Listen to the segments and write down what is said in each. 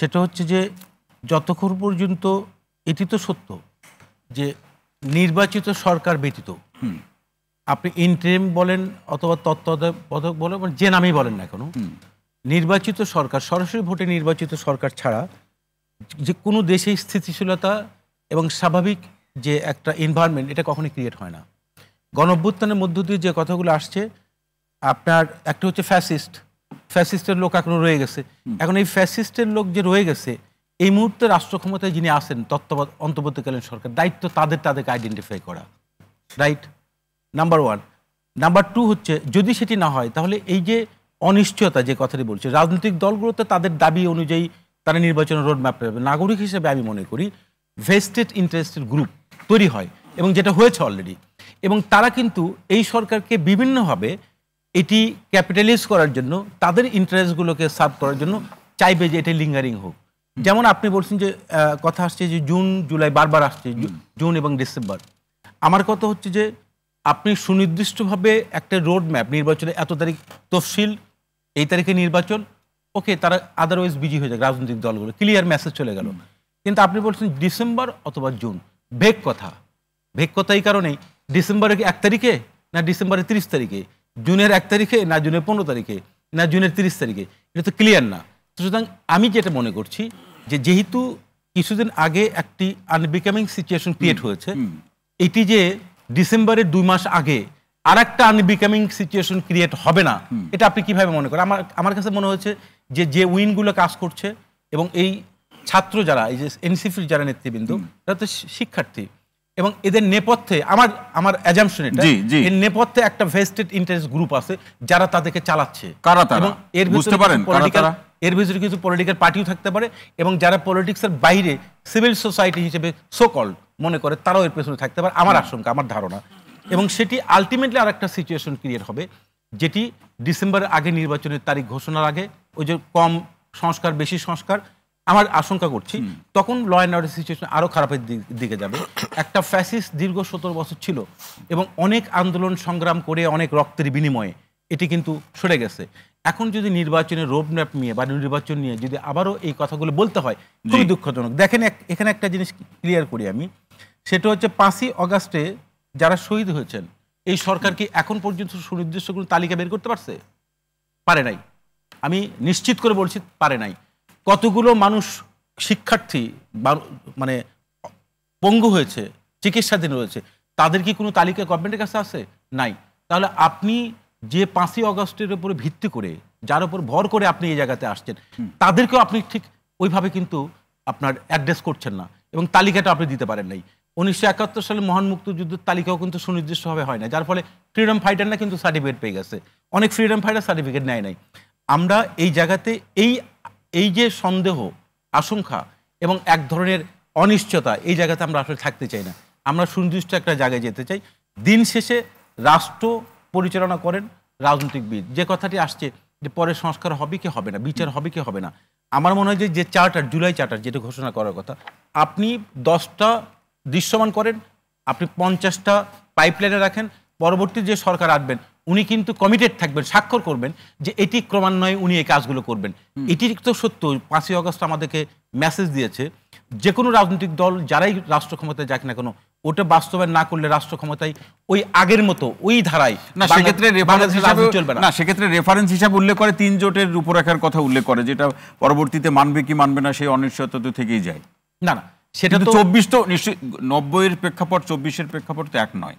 সেটা হচ্ছে যে যতক্ষণ পর্যন্ত এটি তো সত্য যে নির্বাচিত সরকার ব্যতীত আপনি ইন্টারিম বলেন অথবা তত্ত্বাবধায়ক বলেন যে নামেই বলেন না কেন, নির্বাচিত সরকার সরাসরি ভোটে নির্বাচিত সরকার ছাড়া যে কোনো দেশে স্থিতিশীলতা এবং স্বাভাবিক যে একটা এনভায়রনমেন্ট এটা কখনোই ক্রিয়েট হয় না। গণঅভ্যুত্থানের মধ্য দিয়ে যে কথাগুলো আসছে, আপনার একটা হচ্ছে ফ্যাসিস্টের লোক এখনো রয়ে গেছে। এখন এই ফ্যাসিস্টের লোক যে রয়ে গেছে, এই মুহূর্তে রাষ্ট্র ক্ষমতায় যিনি আসেন অন্তর্বর্তীকালীন সরকার, দায়িত্ব তাদেরকে আইডেন্টিফাই করা, right? Number one. Number two হচ্ছে যদি সেটি না হয় তাহলে এই যে অনিশ্চয়তা যে কথাটি বলছে, রাজনৈতিক দলগুলোতে তাদের দাবি অনুযায়ী তারা নির্বাচনের রোড ম্যাপ পাবে। নাগরিক হিসেবে আমি মনে করি ভেস্টেড ইন্টারেস্টেড গ্রুপ তৈরি হয় এবং যেটা হয়েছে অলরেডি, এবং তারা কিন্তু এই সরকারকে বিভিন্নভাবে এটি ক্যাপিটালাইজ করার জন্য, তাদের ইন্টারেস্টগুলোকে সার্ভ করার জন্য চাইবে যে এটা লিঙ্গারিং হোক। যেমন আপনি বলছেন যে কথা আসছে যে জুন জুলাই বারবার আসছে, জুন এবং ডিসেম্বর। আমার কথা হচ্ছে যে আপনি সুনির্দিষ্টভাবে একটা রোড ম্যাপ, নির্বাচনে এত তারিখ তফসিল, এই তারিখে নির্বাচন, ওকে, তারা আদারওয়াইজ বিজি হয়ে যায় রাজনৈতিক দলগুলো, ক্লিয়ার মেসেজ চলে গেল। কিন্তু আপনি বলছেন ডিসেম্বর অথবা জুন, ভেগ কথা এই কারণেই ডিসেম্বরের 1 তারিখে না ডিসেম্বরের 30 তারিখে, জুনের 1 তারিখে না জুনের 15 তারিখে না জুনের 30 তারিখে, এটা তো ক্লিয়ার না। সুতরাং আমি যেটা মনে করছি যে যেহেতু কিছুদিন আগে একটি আনবিকামিং সিচুয়েশন ক্রিয়েট হয়েছে, এটি যে ডিসেম্বরের 2 মাস আগে আর একটা আনবিকামিং সিচুয়েশন ক্রিয়েট হবে না, এটা আপনি কিভাবে মনে করেন? আমার কাছে মনে হচ্ছে যে উইনগুলো কাজ করছে এবং এই ছাত্র যারা, এই যে এনসিপির যারা নেতৃবৃন্দ, তারা তো শিক্ষার্থী, এবং এদের নেপথ্যে আমার অ্যাজাম্পশন এটা, এর নেপথ্যে একটা ভেস্টেড ইন্টারেস্ট গ্রুপ আছে যারা তাদেরকে চালাচ্ছে। এবং এর ভিতরে কিছু পলিটিক্যাল পার্টিও থাকতে পারে, এবং যারা পলিটিক্সের বাইরে সিভিল সোসাইটি হিসেবে সো কল্ড মনে করে তারাও এর পেছনে থাকতে পারে, আমার আশঙ্কা, আমার ধারণা। এবং সেটি আলটিমেটলি আর একটা সিচুয়েশন ক্রিয়েট হবে, যেটি ডিসেম্বরের আগে নির্বাচনের তারিখ ঘোষণার আগে, ওই যে কম সংস্কার বেশি সংস্কার, আমার আশঙ্কা করছি তখন ল অ্যান্ড অর্ডার সিচুয়েশন আরও খারাপের দিকে যাবে। একটা ফ্যাসিস্ট দীর্ঘ 17 বছর ছিল এবং অনেক আন্দোলন সংগ্রাম করে অনেক রক্তের বিনিময়ে এটি কিন্তু সরে গেছে। এখন যদি নির্বাচনের রোড ম্যাপ নিয়ে বা নির্বাচন নিয়ে যদি আবারও এই কথাগুলো বলতে হয়, খুবই দুঃখজনক। দেখেন এখানে একটা জিনিস ক্লিয়ার করি আমি, সেটা হচ্ছে 5ই অগাস্টে যারা শহীদ হয়েছেন, এই সরকার কি এখন পর্যন্ত সুনির্দিষ্ট কোনো তালিকা বের করতে পারছে? পারে নাই। আমি নিশ্চিত করে বলছি পারে নাই। কতগুলো মানুষ শিক্ষার্থী মানে পঙ্গু হয়েছে, চিকিৎসাধীন রয়েছে, তাদের কি কোনো তালিকা গভর্নমেন্টের কাছে আছে? নাই। তাহলে আপনি যে 5ই অগস্টের উপরে ভিত্তি করে, যার উপর ভর করে আপনি এই জায়গাতে আসছেন, তাদেরকেও আপনি ঠিক ওইভাবে কিন্তু আপনার অ্যাড্রেস করছেন না, এবং তালিকাটা আপনি দিতে পারেন নাই। 1971 সালে মহান মুক্তিযুদ্ধের তালিকাও কিন্তু সুনির্দিষ্টভাবে হয় না, যার ফলে ফ্রিডম ফাইটাররা কিন্তু সার্টিফিকেট পেয়ে গেছে, অনেক ফ্রিডম ফাইটার সার্টিফিকেট নেয় নাই। আমরা এই জায়গাতে এই যে সন্দেহ, আশঙ্কা এবং এক ধরনের অনিশ্চয়তা, এই জায়গাতে আমরা আসলে থাকতে চাই না। আমরা সুনির্দিষ্ট একটা জায়গায় যেতে চাই। দিন শেষে রাষ্ট্র পরিচালনা করেন রাজনৈতিকবিদ। যে কথাটি আসছে যে পরে সংস্কার হবে কি হবে না, বিচার হবে কি হবে না, আমার মনে হয় যে চার্টার, জুলাই চার্টার যেটা ঘোষণা করার কথা, আপনি 10টা দৃশ্যমান করেন, আপনি 50টা পাইপলাইনে রাখেন, পরবর্তী যে সরকার আসবেন উনি কিন্তু কমিটেড থাকবেন, স্বাক্ষর করবেন যে এটি ক্রমান্বয়ে উনি এই কাজগুলো করবেন। এটি তো সত্য। 5ই অগস্ট আমাদেরকে মেসেজ দিয়েছে যে কোনো রাজনৈতিক দল যারাই রাষ্ট্র ক্ষমতায় যাক না কেন, ওটা বাস্তবায়ন না করলে রাষ্ট্র ক্ষমতায় ওই আগের মতো ওই ধারায় না, সেক্ষেত্রে রেফারেন্স হিসাবে উল্লেখ করে 3 জোটের রূপরেখার কথা উল্লেখ করে, যেটা পরবর্তীতে মানবে কি মানবে না সেই অনিশ্চয়তা তো থেকেই যায়। না, সেটা তো 24 তো নিশ্চয়ই 90-এর প্রেক্ষাপট 24-এর প্রেক্ষাপট তো এক নয়।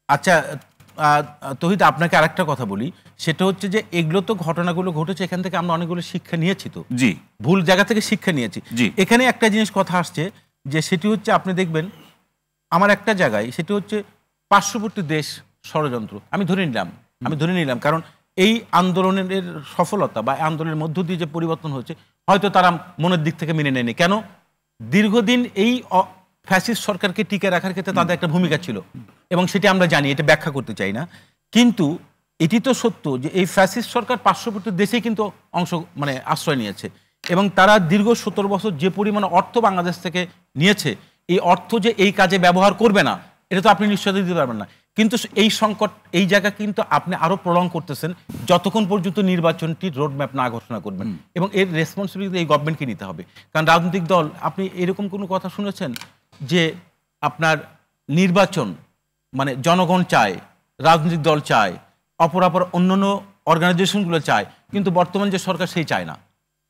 আচ্ছা তহিদ, আপনাকে আরেকটা কথা বলি, সেটা হচ্ছে যে এগুলো তো ঘটনাগুলো ঘটেছে, এখান থেকে আমরা অনেকগুলো শিক্ষা নিয়েছি, তো জি ভুল জায়গা থেকে শিক্ষা নিয়েছি। এখানে একটা জিনিস কথা আসছে যে সেটি হচ্ছে আপনি দেখবেন আমার একটা জায়গায়, সেটি হচ্ছে পার্শ্ববর্তী দেশ ষড়যন্ত্র। আমি ধরে নিলাম কারণ এই আন্দোলনের সফলতা বা আন্দোলনের মধ্য দিয়ে যে পরিবর্তন হচ্ছে, হয়তো তারা মনের দিক থেকে মেনে নেয়নি। কেন? দীর্ঘদিন এই ফ্যাসিস্ট সরকারকে টিকে রাখার ক্ষেত্রে তাদের একটা ভূমিকা ছিল, এবং সেটি আমরা জানি, এটা ব্যাখ্যা করতে চাই না। কিন্তু এটি তো সত্য যে এই ফ্যাসিস্ট সরকার পার্শ্ববর্তী দেশেই কিন্তু আশ্রয় নিয়েছে, এবং তারা দীর্ঘ 17 বছর যে পরিমাণ অর্থ বাংলাদেশ থেকে নিয়েছে, এই অর্থ যে এই কাজে ব্যবহার করবে না, এটা তো আপনি নিশ্চয়তা দিতে পারবেন না। কিন্তু এই সংকট এই জায়গা কিন্তু আপনি আরো প্রলং করতেছেন যতক্ষণ পর্যন্ত নির্বাচনটি রোড ম্যাপ না ঘোষণা করবেন, এবং এর রেসপন্সিবিলিটি এই গভর্নমেন্টকে নিতে হবে। কারণ রাজনৈতিক দল, আপনি এরকম কোনো কথা শুনেছেন যে আপনার নির্বাচন মানে জনগণ চায়, রাজনৈতিক দল চায়, অপরাপর অন্যান্য অর্গানাইজেশনগুলো চায়, কিন্তু বর্তমান যে সরকার সেই চায় না?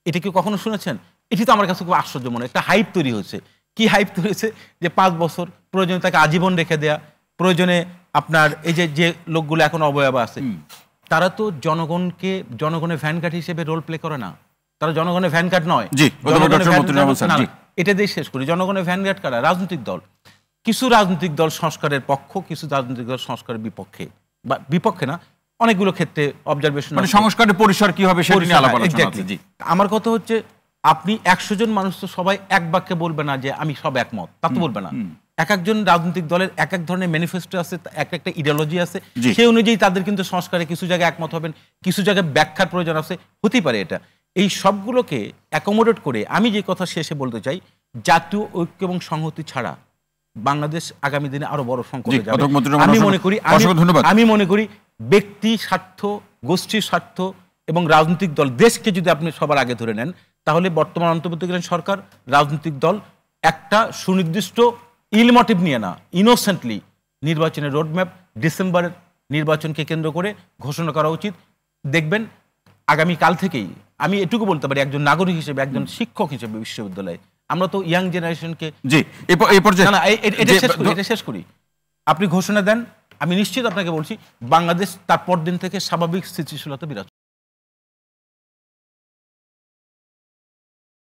এটা কি কখনো শুনেছেন? এটি তো আমার কাছে খুব আশ্চর্য মনে হয়। একটা হাইপ তৈরি হয়েছে। কি হাইপ তৈরি হয়েছে? যে 5 বছর, প্রয়োজনে তাকে আজীবন রেখে দেয়া, প্রয়োজনে আপনার এই যে লোকগুলো এখন অবয়ব আছে, তারা তো জনগণের ভ্যানগার্ড হিসেবে রোল প্লে করে না। তারা জনগণের ভ্যানগার্ড নয়। এটা দিয়ে শেষ করি। জনগণের ভ্যানগার্ড কারা? রাজনৈতিক দল। কিছু রাজনৈতিক দল সংস্কারের পক্ষ, কিছু রাজনৈতিক দল সংস্কারের বিপক্ষে, বা বিপক্ষে না, অনেকগুলো ক্ষেত্রে অবজারভেশন, মানে সংস্কারের পরিসর কি হবে সেটা নিয়ে আলাপ আলোচনা আছে। জি, আমার কথা হচ্ছে আপনি 100 জন মানুষ তো সবাই এক বাক্যে বলবে না যে আমি সব একমত, তা তো বলবে না। এক একজন রাজনৈতিক দলের এক এক ধরনের ম্যানিফেস্টো আছে, একটা ইডিওলজি আছে, সেই অনুযায়ী তাদের কিন্তু সংস্কারে কিছু জায়গায় একমত হবেন, কিছু জায়গায় ব্যাখ্যার প্রয়োজন আছে, হতেই পারে। এটা এই সবগুলোকে অ্যাকোমোডেট করে আমি যে কথা শেষে বলতে চাই, জাতীয় ঐক্য এবং সংহতি ছাড়া বাংলাদেশ আগামী দিনে আরো বড় সংকটে যাবে। আমি মনে করি ব্যক্তি স্বার্থ, গোষ্ঠীর স্বার্থ এবং রাজনৈতিক দল, দেশকে যদি আপনি সবার আগে ধরে নেন, তাহলে বর্তমান অন্তর্বর্তীকালীন সরকার, রাজনৈতিক দল একটা সুনির্দিষ্ট ইলমোটিভ নিয়ে না, ইনোসেন্টলি নির্বাচনের রোডম্যাপ ডিসেম্বরের নির্বাচনকে কেন্দ্র করে ঘোষণা করা উচিত। দেখবেন আগামী কাল থেকেই, আমি এটুকু বলতে পারি একজন নাগরিক হিসেবে, একজন শিক্ষক হিসেবে বিশ্ববিদ্যালয়ে, আমরা তো ইয়াং জেনারেশনকে এটা শেষ করি। আপনি ঘোষণা দেন, আমি নিশ্চিত আপনাকে বলছি বাংলাদেশ তার পরদিন থেকে স্বাভাবিক স্থিতিশীলতা বিরাজ